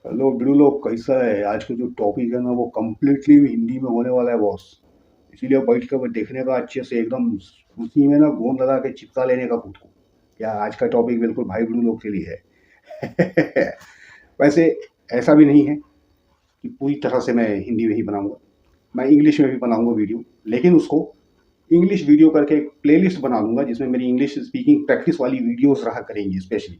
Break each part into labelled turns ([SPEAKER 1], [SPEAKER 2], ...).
[SPEAKER 1] Hello बिड़ू लोग, कैसा है? आज का जो टॉपिक है ना वो कम्प्लीटली हिंदी में होने वाला है बॉस। इसीलिए बैठ कर देखने का अच्छे से एकदम उसी में ना गोंद लगा के चिपका लेने का खुद को। क्या आज का टॉपिक बिल्कुल भाई बिड़ू लोग के लिए है। वैसे ऐसा भी नहीं है कि पूरी तरह से मैं हिंदी में ही बनाऊंगा। मैं इंग्लिश में भी बनाऊंगा वीडियो, लेकिन उसको इंग्लिश वीडियो करके एक प्लेलिस्ट बना लूंगा जिसमें मेरी इंग्लिश स्पीकिंग प्रैक्टिस वाली वीडियोस रहा करेंगी। स्पेशली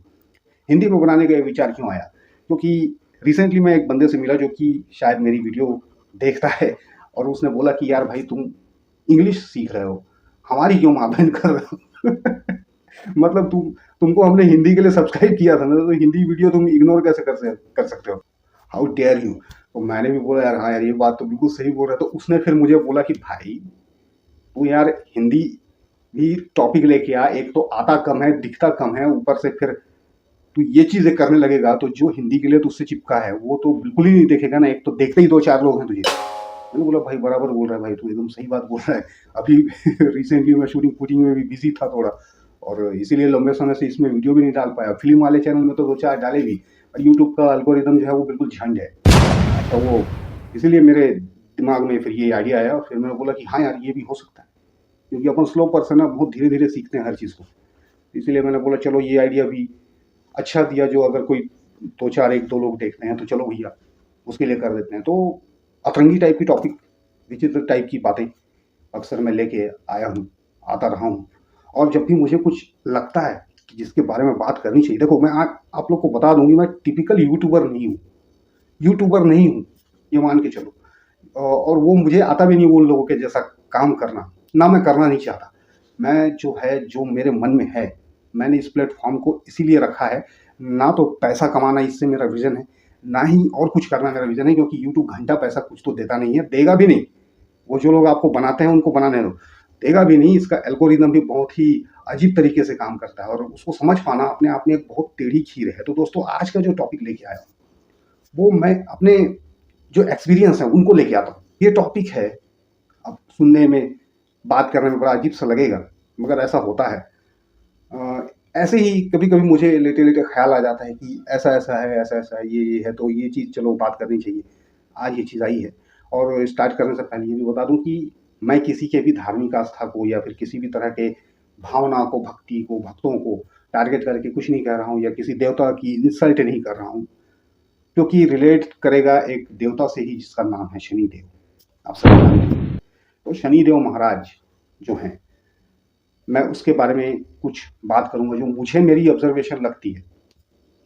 [SPEAKER 1] हिंदी में बनाने का विचार क्यों आया? क्योंकि रिसेंटली मैं एक बंदे से मिला जो कि शायद मेरी वीडियो देखता है, और उसने बोला कि यार भाई तुम इंग्लिश सीख रहे हो, हमारी क्यों माँ बहन कर रहे हो? मतलब तुमको हमने हिंदी के लिए सब्सक्राइब किया था ना, तो हिंदी वीडियो तुम इग्नोर कैसे कर सकते हो? How dare you. तो मैंने भी बोला यार हाँ यार, ये बात तो बिल्कुल सही बोल रहा है। तो उसने फिर मुझे बोला कि भाई तू यार हिंदी भी टॉपिक लेके आ, एक तो आता कम है, दिखता कम है, ऊपर से फिर तू ये चीजें करने लगेगा तो जो हिंदी के लिए तुझसे चिपका है वो तो बिल्कुल ही नहीं देखेगा ना। एक तो देखते ही दो चार लोग हैं तुझे। मैंने बोला भाई बराबर बोल रहा है भाई, तू एकदम सही बात बोल रहा है। अभी रिसेंटली मैं शूटिंग फूटिंग में भी बिजी था थोड़ा, और इसीलिए लंबे समय से इसमें वीडियो भी नहीं डाल पाया। फिल्म वाले चैनल में तो दो चार डाले भी, और यूट्यूब का एल्गोरिदम जो है वो बिल्कुल झंड है। तो वो इसीलिए मेरे दिमाग में फिर ये आइडिया आया, और फिर मैंने बोला कि हाँ यार ये भी हो सकता है, क्योंकि अपन स्लो पर्सन है, बहुत धीरे धीरे सीखते हैं हर चीज़ को। इसीलिए मैंने बोला चलो ये आइडिया भी अच्छा दिया, जो अगर कोई दो चार एक दो लोग देखते हैं तो चलो भैया उसके लिए कर देते हैं। तो अतरंगी टाइप की टॉपिक, विचित्र टाइप की बातें अक्सर मैं लेके आया हूँ, आता रहा हूँ। और जब भी मुझे कुछ लगता है कि जिसके बारे में बात करनी चाहिए, देखो मैं आप लोग को बता दूंगी, मैं टिपिकल यूट्यूबर नहीं हूँ। यूट्यूबर नहीं हूँ, ये मान के चलो। और वो मुझे आता भी नहीं वो उन लोगों के जैसा काम करना, ना मैं करना नहीं चाहता। मैं जो है जो मेरे मन में है, मैंने इस प्लेटफॉर्म को इसीलिए रखा है। ना तो पैसा कमाना इससे मेरा विजन है, ना ही और कुछ करना मेरा विजन है, क्योंकि यूट्यूब घंटा पैसा कुछ तो देता नहीं है, देगा भी नहीं। वो जो लोग आपको बनाते हैं उनको बनाने दो, देगा भी नहीं। इसका एल्गोरिदम भी बहुत ही अजीब तरीके से काम करता है, और उसको समझ पाना अपने आप में एक बहुत टेढ़ी खीर है। तो दोस्तों आज का जो टॉपिक लेके आया वो मैं अपने जो एक्सपीरियंस है उनको लेके आता हूँ। ये टॉपिक है, अब सुनने में बात करने में बड़ा अजीब सा लगेगा, मगर ऐसा होता है। ऐसे ही कभी कभी मुझे लेटे लेटे ख्याल आ जाता है कि ऐसा ऐसा है, ऐसा ऐसा है, ये है, तो ये चीज़ चलो बात करनी चाहिए। आज ये चीज़ आई है। और स्टार्ट करने से पहले ये भी बता दूं कि मैं किसी के भी धार्मिक आस्था को या फिर किसी भी तरह के भावना को, भक्ति को, भक्तों को टारगेट करके कुछ नहीं कह रहा हूँ, या किसी देवता की इंसल्ट नहीं कर रहा हूँ, क्योंकि रिलेट करेगा एक देवता से ही जिसका नाम है शनिदेव। आप सभी जानते हैं। तो शनिदेव महाराज जो हैं, मैं उसके बारे में कुछ बात करूंगा जो मुझे मेरी ऑब्जर्वेशन लगती है।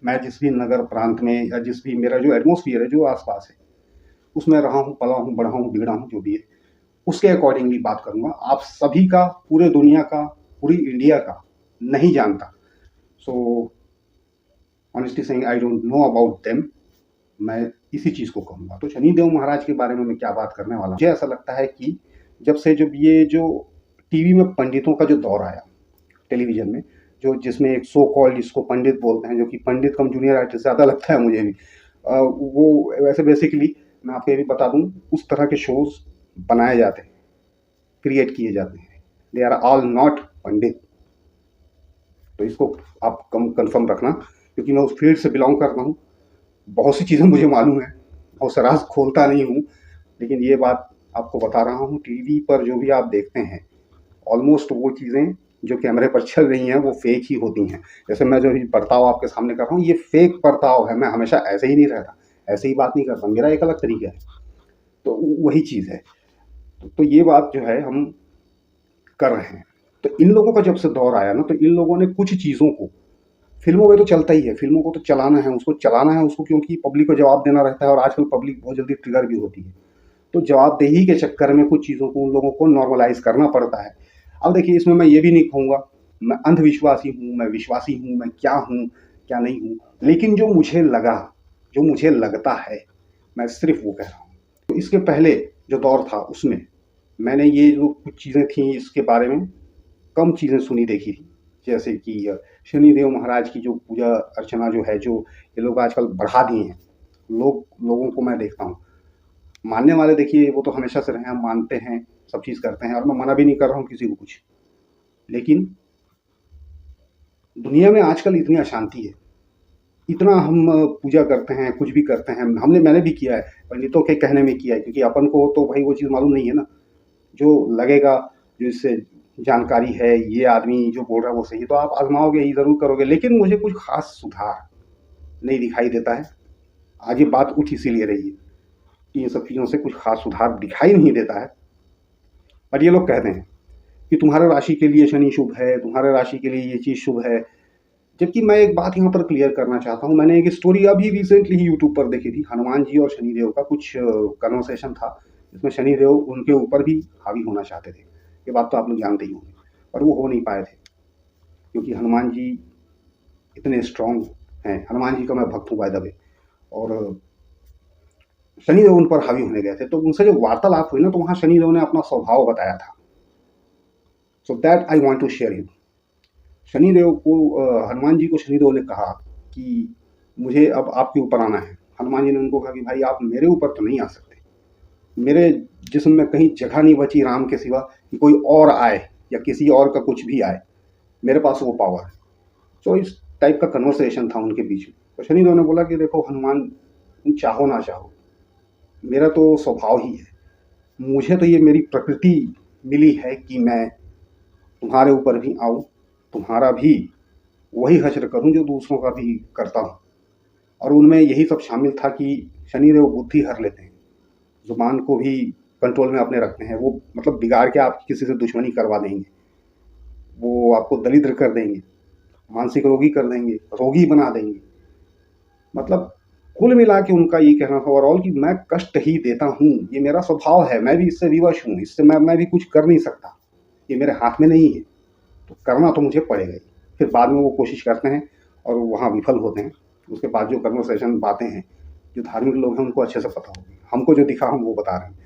[SPEAKER 1] मैं जिस भी नगर प्रांत में, या जिस भी मेरा जो एटमोसफियर है जो आसपास है उसमें रहा हूँ, पला हूँ, बढ़ा हूँ, बिगड़ा हूँ, जो भी है उसके अकॉर्डिंगली बात करूंगा। आप सभी का, पूरे दुनिया का, पूरी इंडिया का नहीं जानता। So honestly saying I don't know about them. मैं इसी चीज़ को कहूँगा। तो शनिदेव महाराज के बारे में मैं क्या बात करने वाला हूँ। मुझे ऐसा लगता है कि जब ये जो टीवी में पंडितों का जो दौर आया, टेलीविज़न में, जो जिसमें एक सो कॉल्ड जिसको पंडित बोलते हैं, जो कि पंडित कम जूनियर आर्टिस्ट ज़्यादा लगता है मुझे भी। वो वैसे बेसिकली मैं आपको ये भी बता दूँ, उस तरह के शोज़ बनाए जाते हैं, क्रिएट किए जाते हैं। दे आर ऑल नॉट पंडित। तो इसको आप कम कन्फर्म रखना, क्योंकि मैं उस फील्ड से बिलॉन्ग करता हूँ। बहुत सी चीज़ें मुझे मालूम है, बहुत सा राज़ खोलता नहीं हूँ, लेकिन ये बात आपको बता रहा हूँ। टीवी पर जो भी आप देखते हैं, ऑलमोस्ट वो चीज़ें जो कैमरे पर चल रही हैं वो फेक ही होती हैं। जैसे मैं जो बर्ताव आपके सामने कर रहा हूँ, ये फेक बर्ताव है। मैं हमेशा ऐसे ही नहीं रहता, ऐसे ही बात नहीं करता, मेरा एक अलग तरीका है। तो वही चीज़ है। तो ये बात जो है हम कर रहे हैं। तो इन लोगों का जब से दौर आया ना, तो इन लोगों ने कुछ चीज़ों को, फिल्मों में तो चलता ही है, फिल्मों को तो चलाना है, उसको चलाना है उसको, क्योंकि पब्लिक को जवाब देना रहता है, और आजकल पब्लिक बहुत जल्दी ट्रिगर भी होती है। तो जवाबदेही के चक्कर में कुछ चीज़ों को उन लोगों को नॉर्मलाइज़ करना पड़ता है। अब देखिए, इसमें मैं ये भी नहीं कहूँगा मैं अंधविश्वासी हूँ, मैं विश्वासी हूँ, मैं क्या हूँ, क्या नहीं हूँ। लेकिन जो मुझे लगा, जो मुझे लगता है, मैं सिर्फ़ वो कह रहा हूँ। तो इसके पहले जो दौर था उसमें मैंने ये जो कुछ चीज़ें थी इसके बारे में कम चीज़ें सुनी देखी थी। जैसे कि शनिदेव महाराज की जो पूजा अर्चना जो है, जो ये लोग आजकल बढ़ा दिए हैं, लोगों को मैं देखता हूँ। मानने वाले देखिए वो तो हमेशा से रहे हैं, हम मानते हैं, सब चीज़ करते हैं, और मैं मना भी नहीं कर रहा हूँ किसी को कुछ। लेकिन दुनिया में आजकल इतनी अशांति है, इतना हम पूजा करते हैं, कुछ भी करते हैं, मैंने भी किया है, पंडितों के कहने में किया है, क्योंकि अपन को तो भाई वो चीज़ मालूम नहीं है ना। जो लगेगा, जो इससे जानकारी है, ये आदमी जो बोल रहा है वो सही है, तो आप आज़माओगे ही, ज़रूर करोगे, लेकिन मुझे कुछ ख़ास सुधार नहीं दिखाई देता है। आज ये बात उठ इसीलिए रही है कि इन सब चीज़ों से कुछ ख़ास सुधार दिखाई नहीं देता है। और ये लोग कहते हैं कि तुम्हारे राशि के लिए शनि शुभ है, तुम्हारे राशि के लिए ये चीज़ शुभ है। जबकि मैं एक बात यहाँ पर क्लियर करना चाहता हूँ, मैंने एक स्टोरी अभी रिसेंटली ही यूट्यूब पर देखी थी, हनुमान जी और शनिदेव का कुछ कन्वर्सेशन था, जिसमें शनिदेव उनके ऊपर भी हावी होना चाहते थे। ये बात तो आप लोग जानते ही होंगे, पर वो हो नहीं पाए थे, क्योंकि हनुमान जी इतने स्ट्रांग हैं। हनुमान जी का मैं भक्त हूँ बाय द वे, और शनिदेव उन पर हावी होने गए थे। तो उनसे जब वार्तालाप हुई ना, तो वहाँ शनिदेव ने अपना स्वभाव बताया था। So that I want to share you. Shanidev को हनुमान जी को शनिदेव ने कहा कि मुझे अब आपके ऊपर आना है। हनुमान जी ने उनको कहा कि भाई आप मेरे ऊपर तो नहीं आ सकते, मेरे जिस्म में कहीं जगह नहीं बची राम के सिवा कि कोई और आए या किसी और का कुछ भी आए, मेरे पास वो पावर है। तो इस टाइप का कन्वर्सेशन था उनके बीच में। तो शनिदेव ने बोला कि देखो हनुमान, तुम चाहो ना चाहो, मेरा तो स्वभाव ही है, मुझे तो ये मेरी प्रकृति मिली है कि मैं तुम्हारे ऊपर भी आऊँ, तुम्हारा भी वही हश्र करूँ जो दूसरों का भी करता हूँ। और उनमें यही सब शामिल था कि शनिदेव बुद्धि हर लेते हैं, ज़ुबान को भी कंट्रोल में अपने रखते हैं। वो मतलब बिगाड़ के आप किसी से दुश्मनी करवा देंगे, वो आपको दरिद्र कर देंगे, मानसिक रोगी कर देंगे, रोगी बना देंगे। मतलब कुल मिला के उनका ये कहना था ओवरऑल कि मैं कष्ट ही देता हूँ, ये मेरा स्वभाव है, मैं भी इससे विवश हूँ, इससे मैं भी कुछ कर नहीं सकता, ये मेरे हाथ में नहीं है, तो करना तो मुझे पड़ेगा ही। फिर बाद में वो कोशिश करते हैं और वहाँ विफल होते हैं। उसके बाद जो कन्वर्सेशन बातें हैं, जो धार्मिक लोग हैं उनको अच्छे से पता होगी, हमको जो दिखा हम वो बता रहे हैं।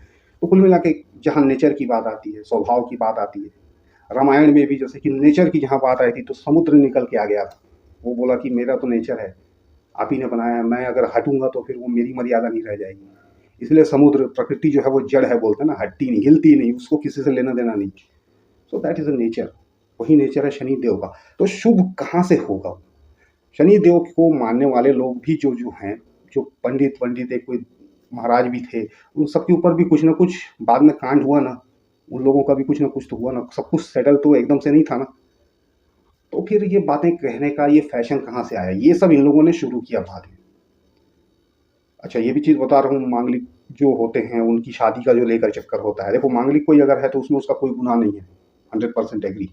[SPEAKER 1] तो कुल मिला के जहाँ नेचर की बात आती है, स्वभाव की बात आती है, रामायण में भी जैसे कि नेचर की जहाँ बात आई थी, तो समुद्र निकल के आ गया था। वो बोला कि मेरा तो नेचर है, आप ही ने बनाया, मैं अगर हटूंगा तो फिर वो मेरी मर्यादा नहीं रह जाएगी। इसलिए समुद्र, प्रकृति जो है वो जड़ है, बोलते हैं ना, हटती नहीं, हिलती नहीं, उसको किसी से लेना देना नहीं। So that is a nature, वही नेचर है शनि देव का। तो शुभ कहाँ से होगा? शनि देव को मानने वाले लोग भी जो जो हैं, जो पंडित एक कोई महाराज भी थे, उन सबके ऊपर भी कुछ ना कुछ बाद में कांड हुआ ना, उन लोगों का भी कुछ ना कुछ तो हुआ ना, सब कुछ सेटल तो एकदम से नहीं था ना। तो फिर ये बातें कहने का ये फैशन कहाँ से आया? ये सब इन लोगों ने शुरू किया बाद में। अच्छा, ये भी चीज़ बता रहा हूँ, मांगलिक जो होते हैं उनकी शादी का जो लेकर चक्कर होता है, देखो मांगलिक कोई अगर है तो उसमें उसका कोई गुनाह नहीं है, 100% एग्री,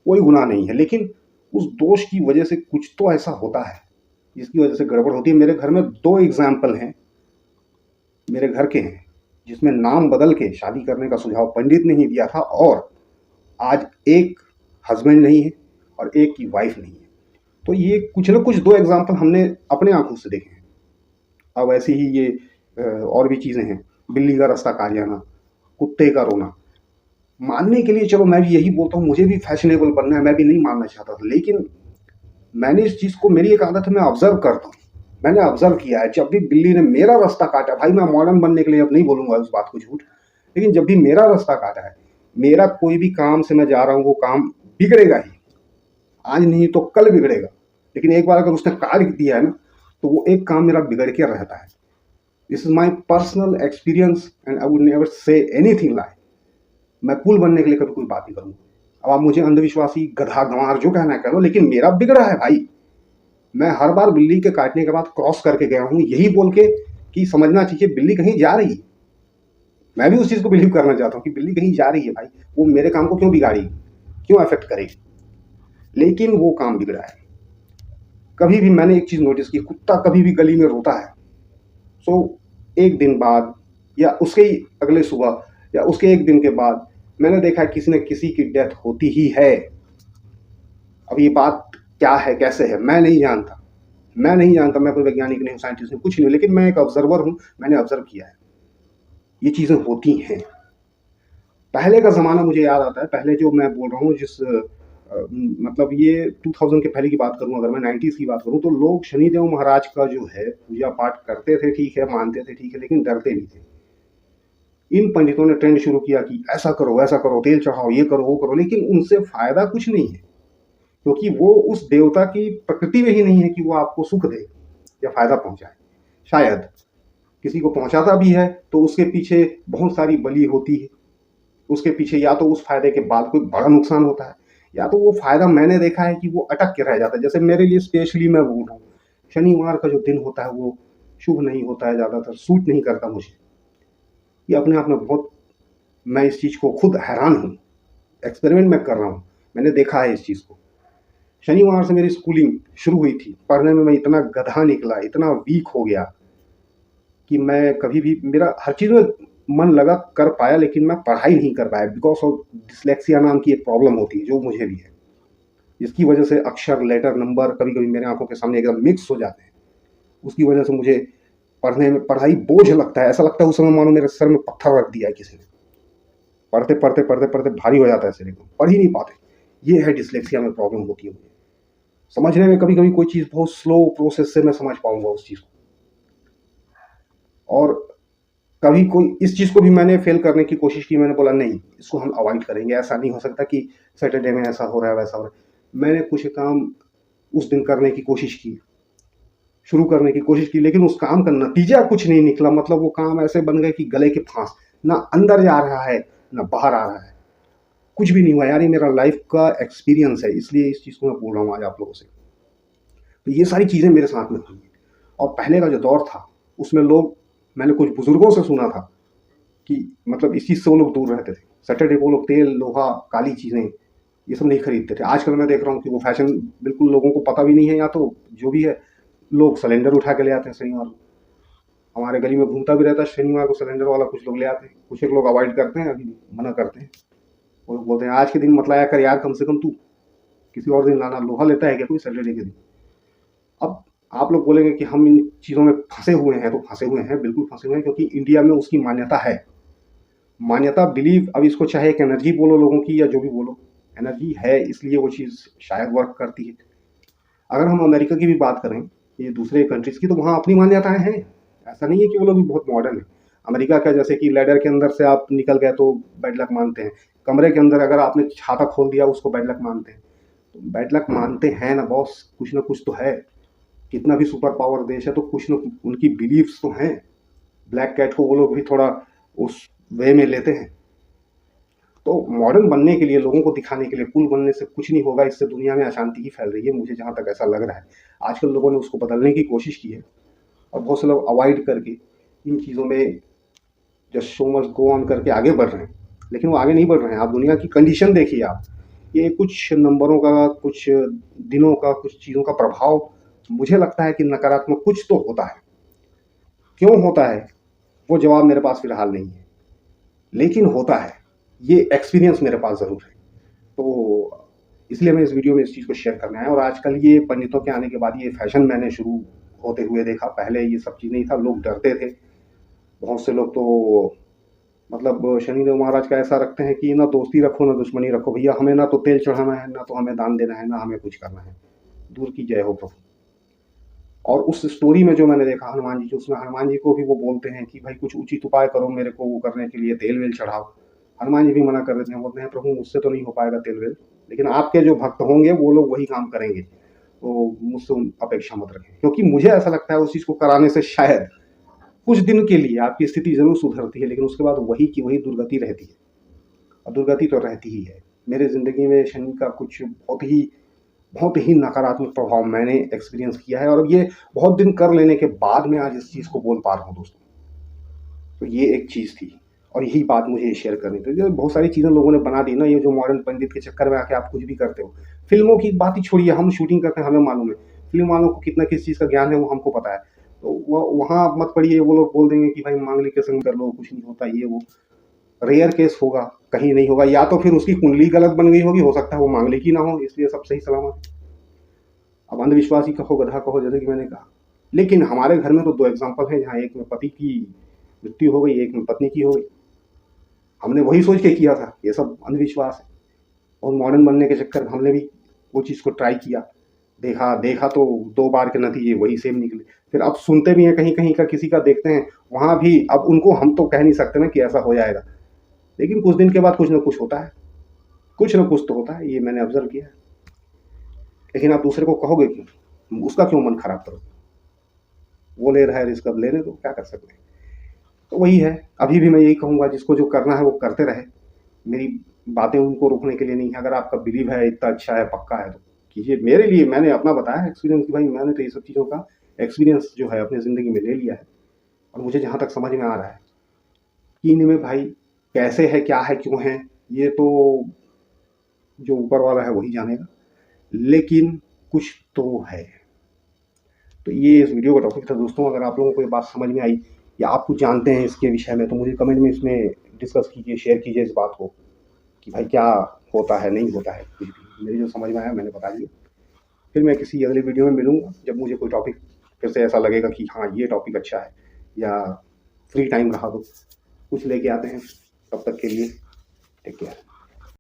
[SPEAKER 1] कोई गुनाह नहीं है। लेकिन उस दोष की वजह से कुछ तो ऐसा होता है जिसकी वजह से गड़बड़ होती है। मेरे घर में 2 एग्ज़ाम्पल हैं, मेरे घर के हैं, जिसमें नाम बदल के शादी करने का सुझाव पंडित ने ही दिया था, और आज एक हस्बैंड नहीं है और एक की वाइफ नहीं है। तो ये कुछ ना कुछ 2 एग्ज़ाम्पल हमने अपने आँखों से देखे हैं। अब ऐसी ही ये और भी चीज़ें हैं, बिल्ली का रास्ता काट जाना, कुत्ते का रोना। मानने के लिए चलो मैं भी यही बोलता हूँ, मुझे भी फैशनेबल बनना है, मैं भी नहीं मानना चाहता था, लेकिन मैंने इस चीज़ को, मेरी एक आदत है, मैं ऑब्ज़र्व करता हूँ। मैंने ऑब्ज़र्व किया है, जब भी बिल्ली ने मेरा रास्ता काटा, भाई मैं मॉडर्न बनने के लिए अब नहीं बोलूँगा उस बात को झूठ, लेकिन जब भी मेरा रास्ता काटा है, मेरा कोई भी काम से मैं जा रहा हूँ, वो काम बिगड़ेगा ही। आज नहीं तो कल बिगड़ेगा, लेकिन एक बार अगर उसने काट दिया है ना, तो वो एक काम मेरा बिगड़ के रहता है। This is my personal experience and I would never say anything lie. मैं कूल बनने के लिए कभी कोई बात नहीं करूँगा। अब आप मुझे अंधविश्वासी, गधा, गंवार जो कहना है कह लो, लेकिन मेरा बिगड़ा है भाई। मैं हर बार बिल्ली के काटने के बाद क्रॉस करके गया हूँ, यही बोल के कि समझना चाहिए बिल्ली कहीं जा रही है। मैं भी उस चीज़ को बिलीव करना चाहता हूँ कि बिल्ली कहीं जा रही है भाई, वो मेरे काम को क्यों बिगाड़ी, क्यों अफेक्ट करेगी। लेकिन वो काम बिगड़ा है। कभी भी मैंने एक चीज़ नोटिस की, कुत्ता कभी भी गली में रोता है, सो एक दिन बाद या उसके ही अगले सुबह या उसके एक दिन के बाद मैंने देखा है किसी न किसी की डेथ होती ही है। अब ये बात क्या है, कैसे है, मैं नहीं जानता, मैं नहीं जानता, मैं कोई वैज्ञानिक नहीं हूँ, साइंटिस्ट नहीं, कुछ नहीं, लेकिन मैं एक ऑब्जर्वर हूँ, मैंने ऑब्जर्व किया है ये चीज़ें होती हैं। पहले का ज़माना मुझे याद आता है, पहले जो मैं बोल रहा हूँ, जिस मतलब ये 2000 के पहले की बात करूँ, अगर मैं 90s की बात करूँ, तो लोग शनिदेव महाराज का जो है पूजा पाठ करते थे, ठीक है, मानते थे, ठीक है, लेकिन डरते नहीं थे। इन पंडितों ने ट्रेंड शुरू किया कि ऐसा करो, वैसा करो, तेल चढ़ाओ, ये करो, वो करो, लेकिन उनसे फायदा कुछ नहीं है। क्योंकि वो उस देवता की प्रकृति में ही नहीं है कि वो आपको सुख दे या फायदा पहुंचाए। शायद किसी को पहुंचाता भी है तो उसके पीछे बहुत सारी बलि होती है, उसके पीछे या तो उस फायदे के बाद कोई बड़ा नुकसान होता है, या तो वो फायदा मैंने देखा है कि वो अटक के रह जाता है। जैसे मेरे लिए स्पेशली मैं बोल रहा हूँ, शनिवार का जो दिन होता है वो शुभ नहीं होता है, ज़्यादातर सूट नहीं करता मुझे। ये अपने आप में बहुत, मैं इस चीज़ को खुद हैरान हूँ, एक्सपेरिमेंट मैं कर रहा हूँ, मैंने देखा है इस चीज़ को। शनिवार से मेरी स्कूलिंग शुरू हुई थी, पढ़ने में मैं इतना गधा निकला, इतना वीक हो गया कि मैं कभी भी, मेरा हर चीज़ में मन लगा, कर पाया, लेकिन मैं पढ़ाई नहीं कर पाया बिकॉज ऑफ डिसलेक्सिया नाम की एक प्रॉब्लम होती है जो मुझे भी है, जिसकी वजह से अक्षर, लेटर, नंबर कभी कभी मेरे आंखों के सामने एकदम मिक्स हो जाते हैं। उसकी वजह से मुझे पढ़ने में, पढ़ाई बोझ लगता है, ऐसा लगता है उस समय मानो मेरे सर में पत्थर रख दिया है किसी ने। पढ़ते पढ़ते पढ़ते पढ़ते भारी हो जाता है शरीर को, पढ़ ही नहीं पाते। ये है डिसलेक्सिया में प्रॉब्लम होती है मुझे। समझने में कभी कभी कोई चीज़ बहुत स्लो प्रोसेस से मैं समझ पाऊंगा उस चीज़ को, और कभी कोई इस चीज़ को भी मैंने फेल करने की कोशिश की। मैंने बोला नहीं, इसको हम अवॉइड करेंगे, ऐसा नहीं हो सकता कि सैटरडे में ऐसा हो रहा है वैसा हो रहा है। मैंने कुछ काम उस दिन करने की कोशिश की, शुरू करने की कोशिश की, लेकिन उस काम का नतीजा कुछ नहीं निकला। मतलब वो काम ऐसे बन गए कि गले के फांस, ना अंदर जा रहा है ना बाहर आ रहा है, कुछ भी नहीं हुआ यार। ये मेरा लाइफ का एक्सपीरियंस है, इसलिए इस चीज़ को मैं बोल रहा हूँ आज आप लोगों से। तो ये सारी चीज़ें मेरे साथ में हुई। और पहले का जो दौर था उसमें लोग, मैंने कुछ बुजुर्गों से सुना था कि मतलब इस चीज़ से वो लोग दूर रहते थे। सैटरडे को लोग तेल, लोहा, काली चीज़ें ये सब नहीं खरीदते थे। आजकल मैं देख रहा हूँ कि वो फैशन बिल्कुल लोगों को पता भी नहीं है, या तो जो भी है लोग सिलेंडर उठा के ले आते हैं शनिवार को। हमारे गली में घूमता भी रहता है शनिवार को सिलेंडर वाला, कुछ लोग ले आते हैं, कुछ एक लोग अवॉइड करते हैं, अभी भी मना करते हैं। वो लोग बोलते हैं आज के दिन मत लाया कर यार, कम से कम तू किसी और दिन लाना। लोहा लेता है क्या कोई सैटरडे के दिन? अब आप लोग बोलेंगे कि हम इन चीज़ों में फंसे हुए हैं, तो फंसे हुए हैं, बिल्कुल फंसे हुए हैं, क्योंकि इंडिया में उसकी मान्यता है। मान्यता, बिलीव, अब इसको चाहे एक एनर्जी बोलो लोगों की या जो भी बोलो, एनर्जी है, इसलिए वो चीज़ शायद वर्क करती है। अगर हम अमेरिका की भी बात करें, ये दूसरे कंट्रीज़ की, तो वहाँ अपनी मान्यताएं हैं। ऐसा नहीं है कि वो लोग भी बहुत मॉडर्न है। अमेरिका का जैसे कि लैडर के अंदर से आप निकल गए तो बैड लक मानते हैं, कमरे के अंदर अगर आपने छाता खोल दिया उसको बैड लक मानते हैं। तो बैड लक मानते हैं ना बॉस, कुछ ना कुछ तो है। कितना भी सुपर पावर देश है तो कुछ न उनकी बिलीव्स तो हैं। ब्लैक कैट को वो लोग भी थोड़ा उस वे में लेते हैं। तो मॉडर्न बनने के लिए, लोगों को दिखाने के लिए, कूल बनने से कुछ नहीं होगा, इससे दुनिया में अशांति ही फैल रही है, मुझे जहाँ तक ऐसा लग रहा है। आजकल लोगों ने उसको बदलने की कोशिश की है, और बहुत से लोग अवॉइड करके इन चीज़ों में just show must go on करके आगे बढ़ रहे हैं, लेकिन वो आगे नहीं बढ़ रहे हैं। आप दुनिया की कंडीशन देखिए, आप ये कुछ नंबरों का, कुछ दिनों का, कुछ चीज़ों का प्रभाव, मुझे लगता है कि नकारात्मक कुछ तो होता है। क्यों होता है वो जवाब मेरे पास फिलहाल नहीं है, लेकिन होता है, ये एक्सपीरियंस मेरे पास ज़रूर है। तो इसलिए मैं इस वीडियो में इस चीज़ को शेयर करना है। और आजकल ये पंडितों के आने के बाद ये फैशन मैंने शुरू होते हुए देखा। पहले ये सब चीज़ नहीं था, लोग डरते थे। बहुत से लोग तो मतलब शनिदेव महाराज का ऐसा रखते हैं कि ना दोस्ती रखो ना दुश्मनी रखो भैया, हमें ना तो तेल चढ़ाना है, ना तो हमें दान देना है, ना हमें कुछ करना है, दूर की जय हो प्रभु। और उस स्टोरी में जो मैंने देखा हनुमान जी की, उसमें हनुमान जी को भी वो बोलते हैं कि भाई कुछ उचित उपाय करो मेरे को वो करने के लिए, तेल वेल चढ़ाओ। हनुमान जी भी मना कर देते हैं, बोलते हैं प्रभु मुझसे तो नहीं हो पाएगा तेल वेल, लेकिन आपके जो भक्त होंगे वो लोग वही काम करेंगे, तो मुझसे अपेक्षा मत रखें। क्योंकि मुझे ऐसा लगता है उस चीज़ को कराने से शायद कुछ दिन के लिए आपकी स्थिति जरूर सुधरती है, लेकिन उसके बाद वही की वही दुर्गति रहती है, और दुर्गति तो रहती ही है। मेरे ज़िंदगी में शनि का कुछ बहुत ही नकारात्मक प्रभाव मैंने एक्सपीरियंस किया है, और अब ये बहुत दिन कर लेने के बाद मैं आज इस चीज़ को बोल पा रहा हूँ दोस्तों। तो ये एक चीज़ थी, और यही बात मुझे शेयर करनी थी। जो बहुत सारी चीज़ें लोगों ने बना दी ना, ये जो मॉडर्न पंडित के चक्कर में आके आप कुछ भी करते हो। फिल्मों की बात ही छोड़िए, हम शूटिंग करते हैं, हमें मालूम है फिल्म वालों को कितना किस चीज़ का ज्ञान है, वो हमको पता है। तो वहाँ आप मत पड़िए, वो लोग बोल देंगे कि भाई मांगलिक के संग कर लो, कुछ नहीं होता, ये वो रेयर केस होगा, कहीं नहीं होगा, या तो फिर उसकी कुंडली गलत बन गई होगी, हो सकता है वो मांगलिक ही ना हो, इसलिए सब सही सलामत। अब अंधविश्वासी कहो, गधा कहो, जैसे कि मैंने कहा। लेकिन हमारे घर में तो दो एग्जाम्पल हैं, जहाँ एक में पति की मृत्यु हो गई, एक में पत्नी की हो गई। हमने वही सोच के किया था, ये सब अंधविश्वास है। और मॉडर्न बनने के चक्कर में हमने भी वो चीज़ को ट्राई किया, देखा देखा तो 2 बार के नतीजे वही सेम निकले। फिर अब सुनते भी हैं कहीं कहीं का, किसी का देखते हैं, वहाँ भी अब उनको हम तो कह नहीं सकते ना कि ऐसा हो जाएगा, लेकिन कुछ दिन के बाद कुछ ना कुछ होता है, कुछ ना कुछ तो होता है, ये मैंने ऑब्जर्व किया है। लेकिन आप दूसरे को कहोगे क्यों, उसका क्यों मन खराब करोगे? वो ले रहा है रिस्क, अब लेने दो, क्या कर सकते हैं। तो वही है, अभी भी मैं यही कहूँगा, जिसको जो करना है वो करते रहे। मेरी बातें उनको रोकने के लिए नहीं है। अगर आपका बिलीव है इतना अच्छा है, पक्का है, तो कीजिए। मेरे लिए, मैंने अपना बताया एक्सपीरियंस कि भाई मैंने तो ये सब चीज़ों का एक्सपीरियंस जो है अपनी ज़िंदगी में ले लिया है। और मुझे जहाँ तक समझ में आ रहा है कि इनमें भाई कैसे है, क्या है, क्यों है, ये तो जो ऊपर वाला है वही जानेगा, लेकिन कुछ तो है। तो ये इस वीडियो का टॉपिक था दोस्तों। अगर आप लोगों को ये बात समझ में आई या आप कुछ जानते हैं इसके विषय में, तो मुझे कमेंट में इसमें डिस्कस कीजिए, शेयर कीजिए इस बात को कि भाई क्या होता है, नहीं होता है, कुछ भी। मेरी जो समझ में आया मैंने बता दिया। फिर मैं किसी अगले वीडियो में मिलूँगा, जब मुझे कोई टॉपिक फिर से ऐसा लगेगा कि हाँ ये टॉपिक अच्छा है, या फ्री टाइम रहा तो कुछ लेके आते हैं। तब तक के लिए टेक केयर।